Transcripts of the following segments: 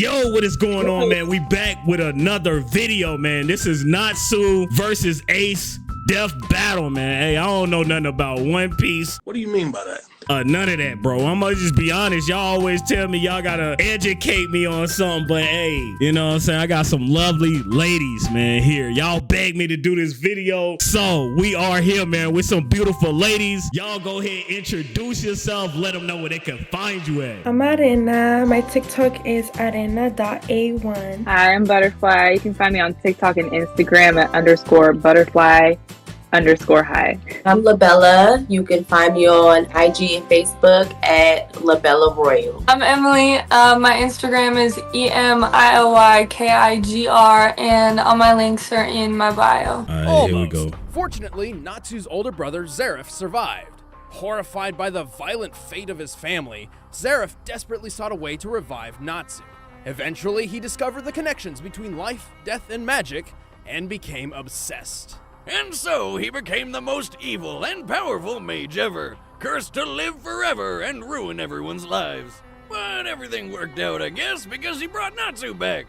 Yo, what is going on, man? We back with another video, man. This is Natsu versus Ace Death Battle, man. Hey, I don't know nothing about One Piece. What do you mean by that? None of that, bro. I'm gonna just be honest. Y'all always tell me y'all gotta educate me on something, but hey, you know what I'm saying? I got some lovely ladies, man, here. Y'all begged me to do this video, so we are here, man, with some beautiful ladies. Y'all go ahead, introduce yourself, let them know where they can find you at. I'm Arena. My TikTok is arena.a1. Hi, I'm Butterfly. You can find me on TikTok and Instagram at _butterfly_high. I'm Labella. You can find me on IG and Facebook at labellaroyal. I'm EMILLI. My Instagram is EMILLI_KIGR, and all my links are in my bio. Here we go. Fortunately, Natsu's older brother, Zeref, survived. Horrified by the violent fate of his family, Zeref desperately sought a way to revive Natsu. Eventually, he discovered the connections between life, death, and magic, and became obsessed. And so he became the most evil and powerful mage ever, cursed to live forever and ruin everyone's lives. But everything worked out, I guess, because he brought Natsu back.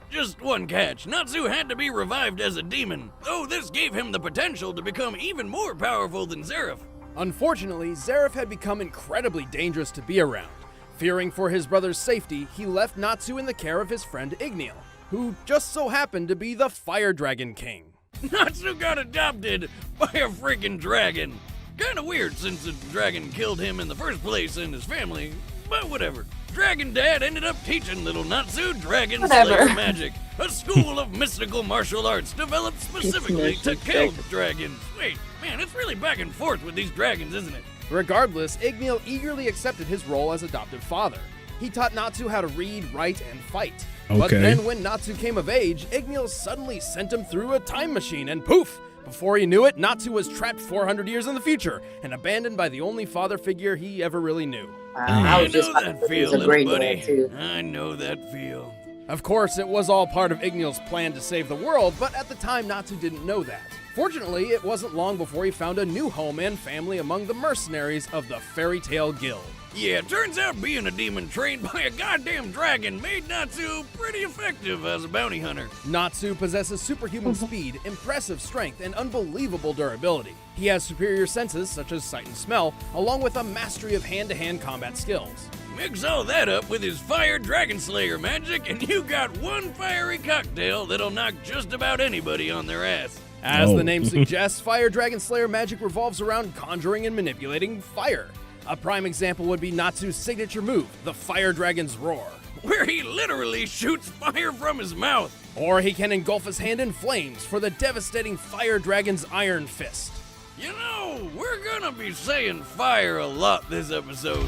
Just one catch, Natsu had to be revived as a demon, though this gave him the potential to become even more powerful than Zeref. Unfortunately, Zeref had become incredibly dangerous to be around. Fearing for his brother's safety, he left Natsu in the care of his friend Igneel, who just so happened to be the Fire Dragon King. Natsu got adopted by a freaking dragon. Kinda weird since the dragon killed him in the first place and his family, but whatever. Dragon Dad ended up teaching little Natsu Dragon Slayer magic, a school of mystical martial arts developed specifically to kill dragons. Wait, man, it's really back and forth with these dragons, isn't it? Regardless, Igneel eagerly accepted his role as adoptive father. He taught Natsu how to read, write, and fight. But then when Natsu came of age, Igneel suddenly sent him through a time machine, and poof! Before he knew it, Natsu was trapped 400 years in the future and abandoned by the only father figure he ever really knew. I know that feel, little buddy. I know that feel. Of course, it was all part of Igneel's plan to save the world, but at the time, Natsu didn't know that. Fortunately, it wasn't long before he found a new home and family among the mercenaries of the Fairy Tail Guild. Yeah, turns out being a demon trained by a goddamn dragon made Natsu pretty effective as a bounty hunter. Natsu possesses superhuman speed, impressive strength, and unbelievable durability. He has superior senses such as sight and smell, along with a mastery of hand-to-hand combat skills. Mix all that up with his Fire Dragon Slayer magic, and you got one fiery cocktail that'll knock just about anybody on their ass. As the name suggests, Fire Dragon Slayer magic revolves around conjuring and manipulating fire. A prime example would be Natsu's signature move, the Fire Dragon's Roar, where he literally shoots fire from his mouth. Or he can engulf his hand in flames for the devastating Fire Dragon's Iron Fist. You know, we're gonna be saying fire a lot this episode.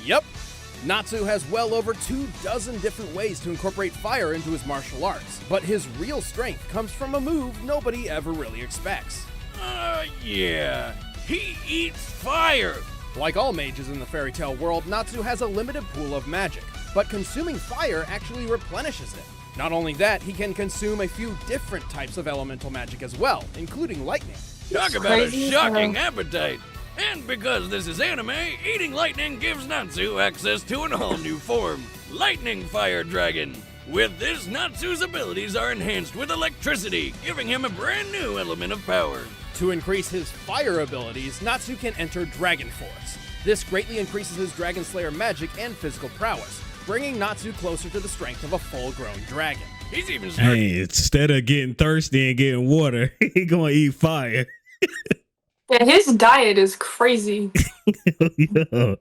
Yep. Natsu has well over 24 different ways to incorporate fire into his martial arts, but his real strength comes from a move nobody ever really expects. Yeah. He eats fire. Like all mages in the fairy tale world, Natsu has a limited pool of magic, but consuming fire actually replenishes it. Not only that, he can consume a few different types of elemental magic as well, including lightning. Talk about a shocking appetite. And because this is anime, eating lightning gives Natsu access to an all-new form, Lightning Fire Dragon. With this, Natsu's abilities are enhanced with electricity, giving him a brand new element of power. To increase his fire abilities, Natsu can enter Dragon Force. This greatly increases his Dragon Slayer magic and physical prowess, bringing Natsu closer to the strength of a full-grown dragon. He's even Hey, instead of getting thirsty and getting water, he gonna eat fire. Yeah, his diet is crazy. to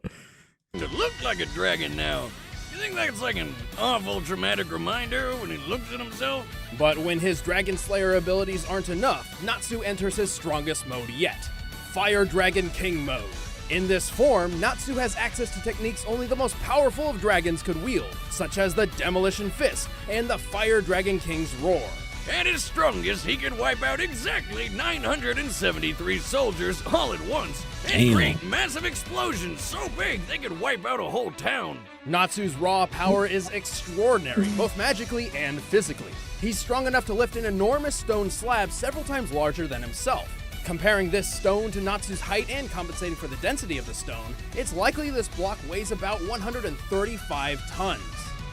look like a dragon now. You think that's like an awful traumatic reminder when he looks at himself? But when his Dragon Slayer abilities aren't enough, Natsu enters his strongest mode yet, Fire Dragon King mode. In this form, Natsu has access to techniques only the most powerful of dragons could wield, such as the Demolition Fist and the Fire Dragon King's Roar. At his strongest, he could wipe out exactly 973 soldiers all at once and create massive explosions so big they could wipe out a whole town. Natsu's raw power is extraordinary, both magically and physically. He's strong enough to lift an enormous stone slab several times larger than himself. Comparing this stone to Natsu's height and compensating for the density of the stone, it's likely this block weighs about 135 tons.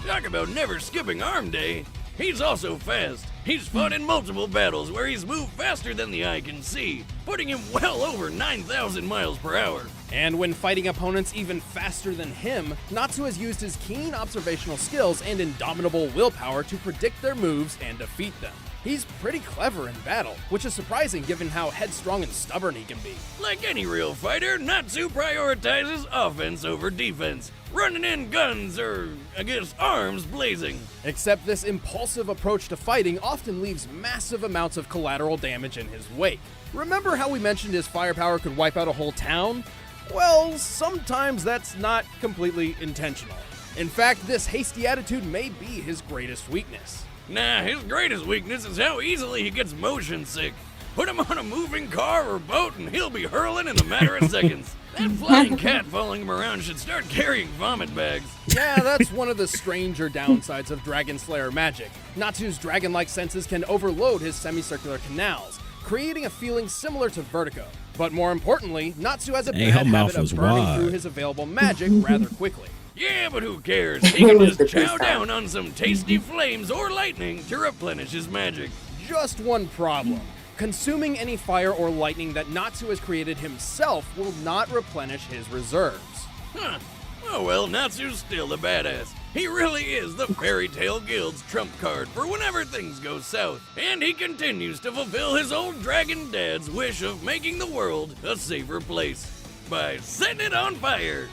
Talk about never skipping arm day. He's also fast. He's fought in multiple battles where he's moved faster than the eye can see, putting him well over 9,000 miles per hour. And when fighting opponents even faster than him, Natsu has used his keen observational skills and indomitable willpower to predict their moves and defeat them. He's pretty clever in battle, which is surprising given how headstrong and stubborn he can be. Like any real fighter, Natsu prioritizes offense over defense, running in guns or, I guess, arms blazing. Except this impulsive approach to fighting often leaves massive amounts of collateral damage in his wake. Remember how we mentioned his firepower could wipe out a whole town? Well, sometimes that's not completely intentional. In fact, this hasty attitude may be his greatest weakness. Nah, his greatest weakness is how easily he gets motion sick. Put him on a moving car or boat and he'll be hurling in a matter of seconds. That flying cat following him around should start carrying vomit bags. Yeah, that's one of the stranger downsides of Dragon Slayer magic. Natsu's dragon-like senses can overload his semicircular canals, creating a feeling similar to vertigo. But more importantly, Natsu has a bad habit of burning through his available magic rather quickly. Yeah, but who cares? He can just chow down on some tasty flames or lightning to replenish his magic. Just one problem. Consuming any fire or lightning that Natsu has created himself will not replenish his reserves. Huh. Oh well, Natsu's still a badass. He really is the Fairy Tale Guild's trump card for whenever things go south. And he continues to fulfill his old dragon dad's wish of making the world a safer place by setting it on fire.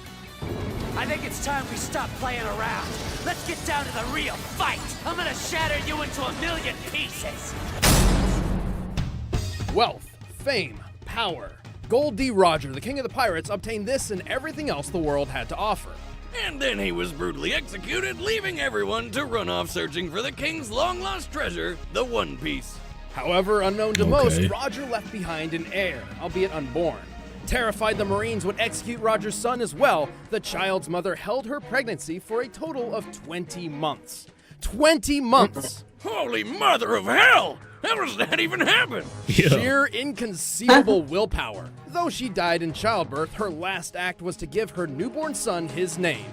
I think it's time we stop playing around. Let's get down to the real fight. I'm gonna shatter you into a million pieces. Wealth, fame, power. Gold D. Roger, the king of the pirates, obtained this and everything else the world had to offer. And then he was brutally executed, leaving everyone to run off searching for the king's long-lost treasure, the One Piece. However, unknown to most, Roger left behind an heir, albeit unborn. Terrified the Marines would execute Roger's son as well, the child's mother held her pregnancy for a total of 20 months. 20 months! Holy mother of hell! How does that even happen? Yeah. Sheer inconceivable willpower. Though she died in childbirth, her last act was to give her newborn son his name,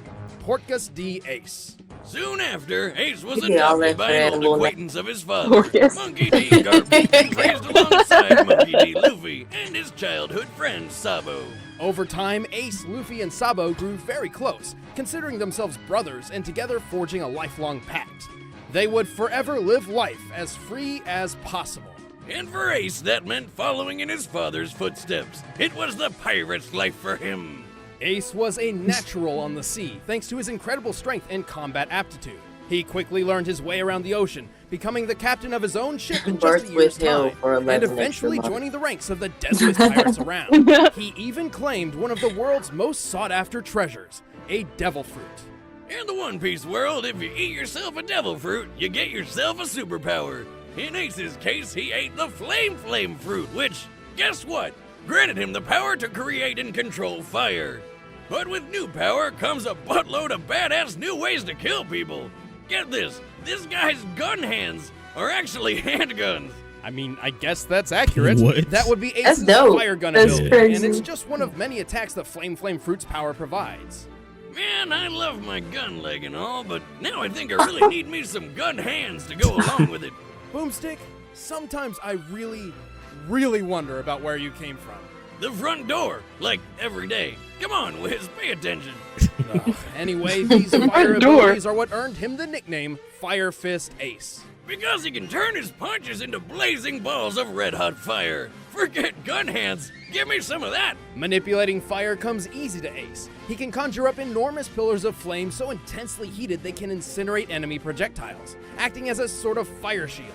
Portgas D. Ace. Soon after, Ace was adopted by an old acquaintance of his father, Monkey D. Garfield, and raised alongside Monkey D. Luffy and his childhood friend Sabo. Over time, Ace, Luffy, and Sabo grew very close, considering themselves brothers and together forging a lifelong pact. They would forever live life as free as possible. And for Ace, that meant following in his father's footsteps. It was the pirate's life for him. Ace was a natural on the sea, thanks to his incredible strength and combat aptitude. He quickly learned his way around the ocean, becoming the captain of his own ship in just a year's time, and eventually joining the ranks of the deadliest pirates around. He even claimed one of the world's most sought-after treasures, a devil fruit. In the One Piece world, if you eat yourself a devil fruit, you get yourself a superpower. In Ace's case, he ate the Flame fruit, which, guess what? Granted him the power to create and control fire. But with new power comes a buttload of badass new ways to kill people. Get this guy's gun hands are actually handguns. I mean, I guess that's accurate. What? That would be Ace's fire gun ability, and it's just one of many attacks that Flame Fruit's power provides. Man, I love my gun leg and all, but now I think I really need me some gun hands to go along with it. Boomstick, sometimes I really wonder about where you came from. The front door, like every day. Come on, Wiz, pay attention. Anyway, these fire abilities are what earned him the nickname Fire Fist Ace. Because he can turn his punches into blazing balls of red-hot fire. Forget gun hands, give me some of that. Manipulating fire comes easy to Ace. He can conjure up enormous pillars of flame so intensely heated they can incinerate enemy projectiles, acting as a sort of fire shield.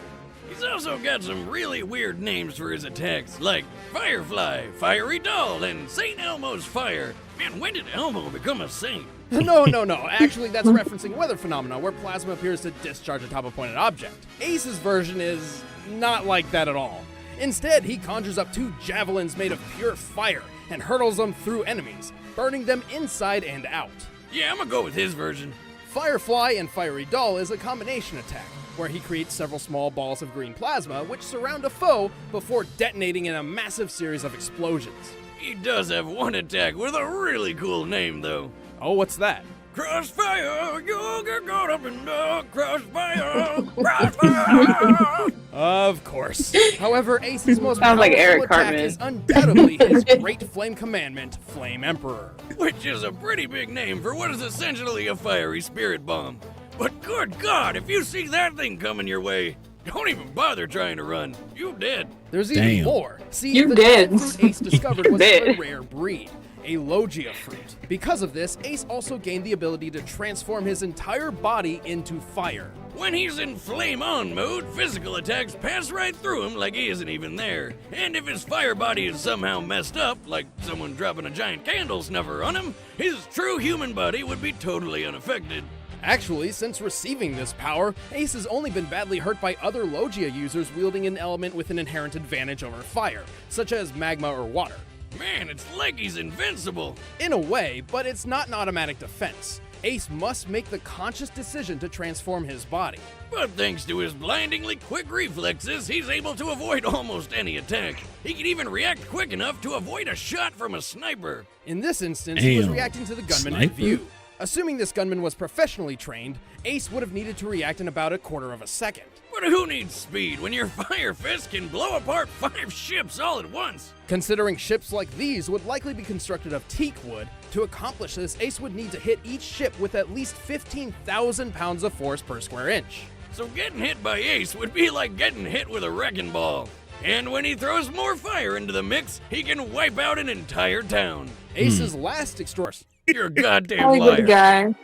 He's also got some really weird names for his attacks, like Firefly, Fiery Doll, and St. Elmo's Fire. Man, when did Elmo become a saint? No. Actually, that's referencing weather phenomena where plasma appears to discharge atop a pointed object. Ace's version is not like that at all. Instead, he conjures up 2 javelins made of pure fire and hurtles them through enemies, burning them inside and out. Yeah, I'm gonna go with his version. Firefly and Fiery Doll is a combination attack, where he creates several small balls of green plasma which surround a foe before detonating in a massive series of explosions. He does have one attack with a really cool name, though. Oh, what's that? Crossfire, you get caught up in the crossfire. Crossfire. Of course. However, Ace's most Sounds like powerful Eric attack Cartman. is undoubtedly his great flame commandment, Flame Emperor. Which is a pretty big name for what is essentially a fiery spirit bomb. But good God, if you see that thing coming your way, don't even bother trying to run. You dead. There's even Damn. more. See, You the did. fruit Ace discovered was a Did. rare breed, a Logia fruit. Because of this, Ace also gained the ability to transform his entire body into fire. When he's in flame on mode, physical attacks pass right through him like he isn't even there. And if his fire body is somehow messed up, like someone dropping a giant candle snuffer on him, his true human body would be totally unaffected. Actually, since receiving this power, Ace has only been badly hurt by other Logia users wielding an element with an inherent advantage over fire, such as magma or water. Man, it's like he's invincible. In a way, but it's not an automatic defense. Ace must make the conscious decision to transform his body. But thanks to his blindingly quick reflexes, he's able to avoid almost any attack. He can even react quick enough to avoid a shot from a sniper. In this instance, he was Damn. reacting to the gunman in Sniper? view. Assuming this gunman was professionally trained, Ace would have needed to react in about a quarter of a second. But who needs speed when your fire fist can blow apart 5 ships all at once? Considering ships like these would likely be constructed of teak wood, to accomplish this, Ace would need to hit each ship with at least 15,000 pounds of force per square inch. So getting hit by Ace would be like getting hit with a wrecking ball. And when he throws more fire into the mix, he can wipe out an entire town. Ace's last extraordinary. You're a goddamn Hollywood liar. guy.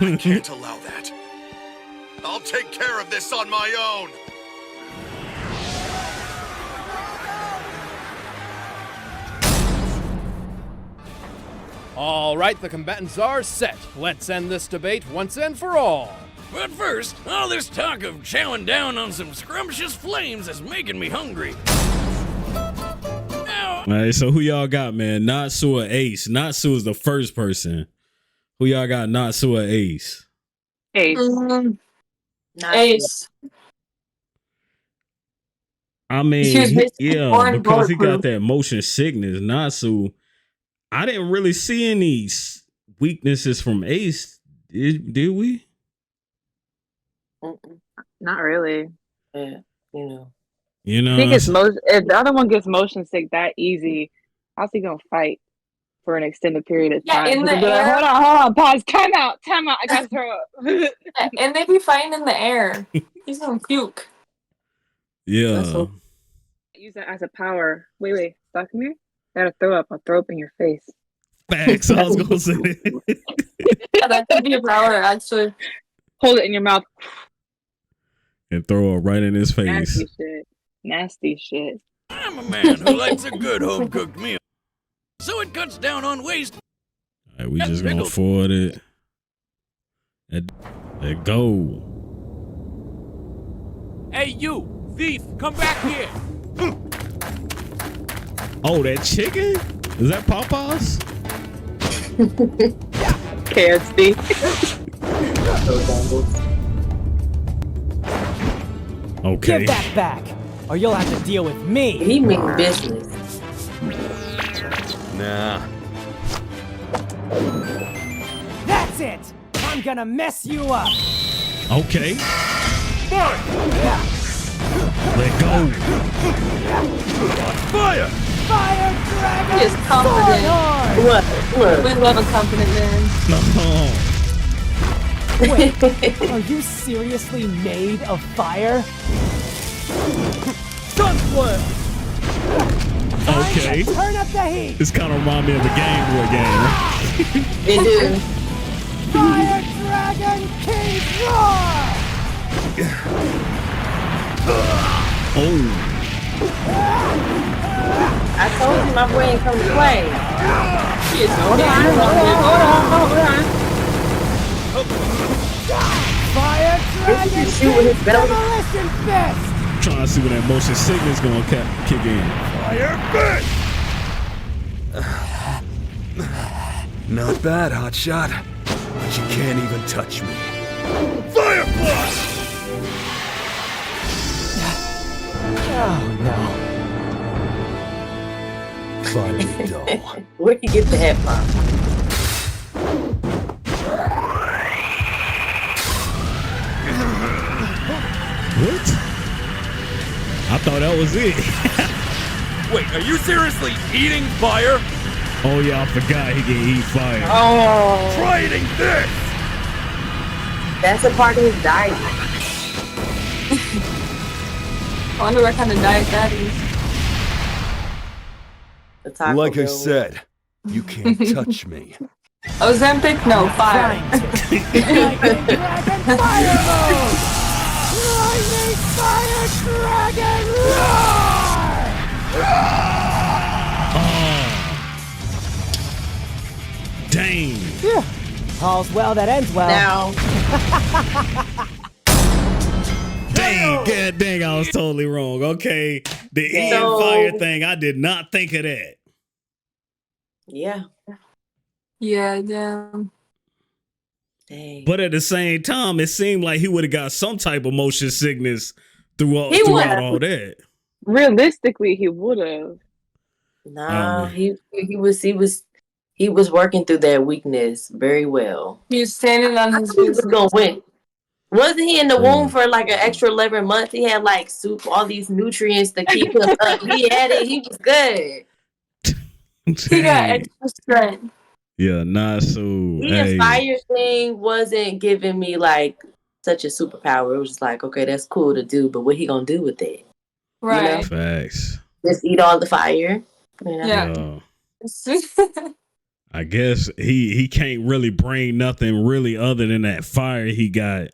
I can't allow that. I'll take care of this on my own. All right, the combatants are set. Let's end this debate once and for all. But first, all this talk of chowing down on some scrumptious flames is making me hungry. Now, All right, so who y'all got, man? Natsu or Ace? Natsu is the first person. Who y'all got, Natsu or Ace? Ace. Ace. I mean, Excuse me, yeah, orange because he got bulletproof. that motion sickness. Natsu, I didn't really see any weaknesses from Ace. Did we? Not really. Yeah, you know. You know, He gets if the other one gets motion sick that easy, how's he gonna fight for an extended period of Yeah, time? in He'll the be like, air. hold on, pause, time out, I gotta throw up. And they be fighting in the air. He's gonna puke. yeah. Use that as a power. Wait, stop me. Gotta throw up. I'll throw up in your face. Facts. I was gonna say. Yeah, that could be a power, actually. Hold it in your mouth. And throw it right in his face. Nasty shit. Nasty shit. I'm a man who likes a good home-cooked meal. So it cuts down on waste. All right, we just gonna forward it. Let go. Hey, you thief, come back here. Oh, that chicken? Is that Popeyes? KFC. Okay. Give that back, or you'll have to deal with me. He mean business. Nah. That's it. I'm gonna mess you up. Okay. Let go. Fire! Fire dragon. He is confident. Swordhorn! Look. We love a confident man. No. Wait, are you seriously made of fire? Sunsplit! Okay. Turn up the heat! This kind of remind me of the Game Boy game. It do. Fire Dragon King Roar! Oh. I told you my boy ain't come to play. He is Hold on. Fire This Dragon is shoot with his belly. Demolition Fist! Trying to see when that motion sickness gonna kick in. Not bad, hotshot. But you can't even touch me. Fire blast! Oh no. Finally dull. Where'd you get the hat from? What? I thought that was it. Wait, are you seriously eating fire? Oh yeah, I forgot he can eat fire. Oh. Try eating this! That's a part of his diet. I wonder what kind of diet that is. The Taco Like I Bell. said, you can't touch me. Ozempic? No, fire. Dang. Yeah. All's well that ends well. Now, Dang, god dang, I was totally wrong. Okay. The eating So- fire thing, I did not think of that. yeah. Yeah, damn. Dang. But at the same time, it seemed like he would have got some type of motion sickness throughout He would've. all that. Realistically, he would have. Nah, he was working through that weakness very well. He was standing on I his thought he was business. gonna win. Wasn't he in the womb for like an extra 11 months? He had like soup, all these nutrients to keep him up. He had it. He was good. He got extra strength. Yeah, Natsu. The fire thing wasn't giving me like such a superpower. It was just like, okay, that's cool to do, but what he gonna do with it? Right. Facts. Just eat all the fire. You know? Yeah. I guess he can't really bring nothing really other than that fire he got.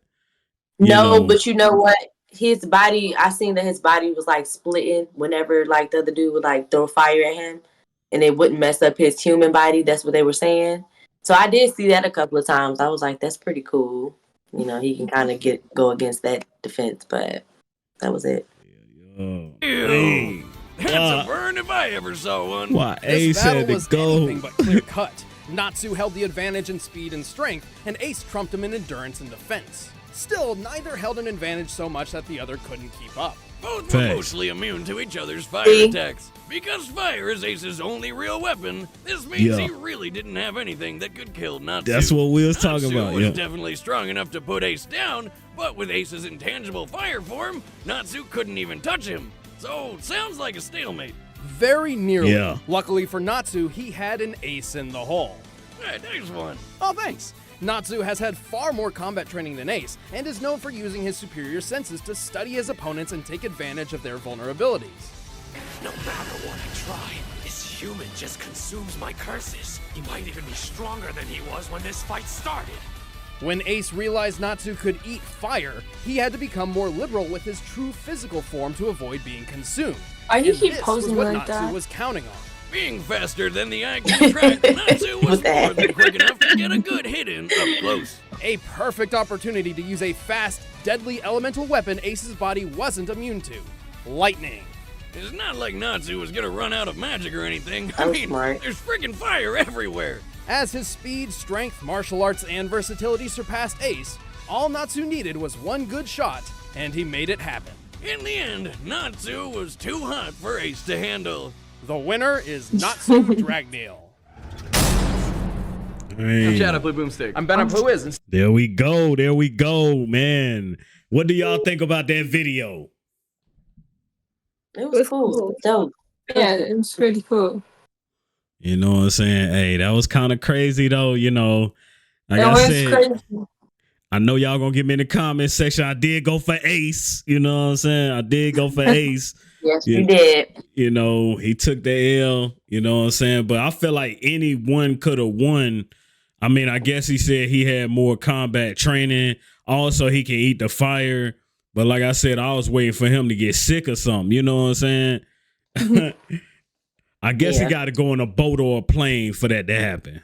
But you know what? His body, I seen that his body was like splitting whenever like the other dude would like throw fire at him, and it wouldn't mess up his human body. That's what they were saying. So I did see that a couple of times. I was like, that's pretty cool. You know, he can kind of go against that defense, but that was it. Ew. That's a burn if I ever saw one. Why This Ace battle had to was go. anything but clear cut. Natsu held the advantage in speed and strength, and Ace trumped him in endurance and defense. Still, neither held an advantage so much that the other couldn't keep up. Both were Facts. mostly immune to each other's fire attacks. Because fire is Ace's only real weapon, this means he really didn't have anything that could kill Natsu. That's what we was talking Natsu about. was Yeah. definitely strong enough to put Ace down, but with Ace's intangible fire form, Natsu couldn't even touch him. So, sounds like a stalemate. Very nearly. Yeah. Luckily for Natsu, he had an ace in the hole. Hey, there's one. Oh, thanks. Natsu has had far more combat training than Ace, and is known for using his superior senses to study his opponents and take advantage of their vulnerabilities. No matter what I try, this human just consumes my curses. He might even be stronger than he was when this fight started. When Ace realized Natsu could eat fire, he had to become more liberal with his true physical form to avoid being consumed. Why do you And keep this posing was what like Natsu that? was counting on. Being faster than the eye can track, Natsu was more than quick enough to get a good hit in up close. A perfect opportunity to use a fast, deadly elemental weapon Ace's body wasn't immune to. Lightning. It's not like Natsu was gonna run out of magic or anything. That was smart. There's friggin' fire everywhere. As his speed, strength, martial arts, and versatility surpassed Ace, all Natsu needed was one good shot, and he made it happen. In the end, Natsu was too hot for Ace to handle. The winner is Natsu Dragneel. Man. Chad, I play Boomstick. I'm Ben up Who Is. There we go, man. What do y'all think about that video? It was cool. Dope. Yeah, it was pretty cool. You know what I'm saying? Hey, that was kind of crazy though, you know. Like It I was said, crazy. I know y'all gonna get me in the comment section. I did go for Ace, you know what I'm saying? I did go for Ace. Yes, you did. You know, he took the L, you know what I'm saying? But I feel like anyone could have won. I mean, I guess he said he had more combat training. Also, he can eat the fire. But like I said, I was waiting for him to get sick or something. You know what I'm saying? I guess he got to go on a boat or a plane for that to happen.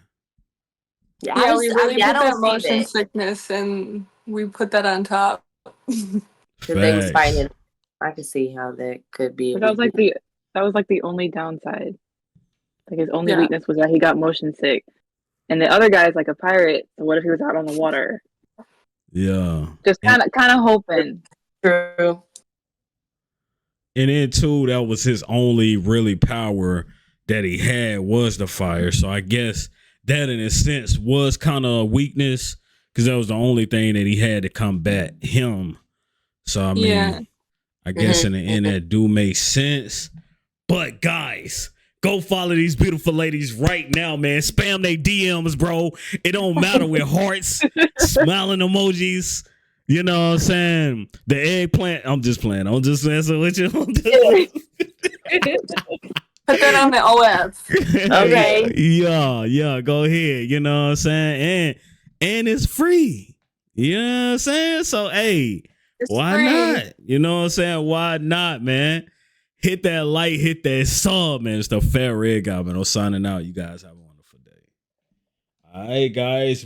Yeah, we really put I that don't see motion that. sickness and we put that on top. Because they was Facts. fighting. I could see how that could be. But that was like the only downside. Like his only Yeah. weakness was that he got motion sick, and the other guy's like a pirate. So what if he was out on the water? Yeah. Just kind of hoping. True. And then too, that was his only really power that he had was the fire. So I guess that in a sense was kind of a weakness because that was the only thing that he had to combat him. So I mean, I guess in the end that do make sense. But guys, go follow these beautiful ladies right now, man. Spam they DMs, bro. It don't matter with hearts, smiling emojis. You know what I'm saying? The eggplant. I'm just playing. I'm just messing with you. Put that on the OF. Okay. Yeah. Go ahead. You know what I'm saying? And it's free. You know what I'm saying? So hey, why not? You know what I'm saying? Why not, man? Hit that like, hit that sub, man. It's the Fat Red Guy, man. I'm signing out. You guys have a wonderful day. All right, guys.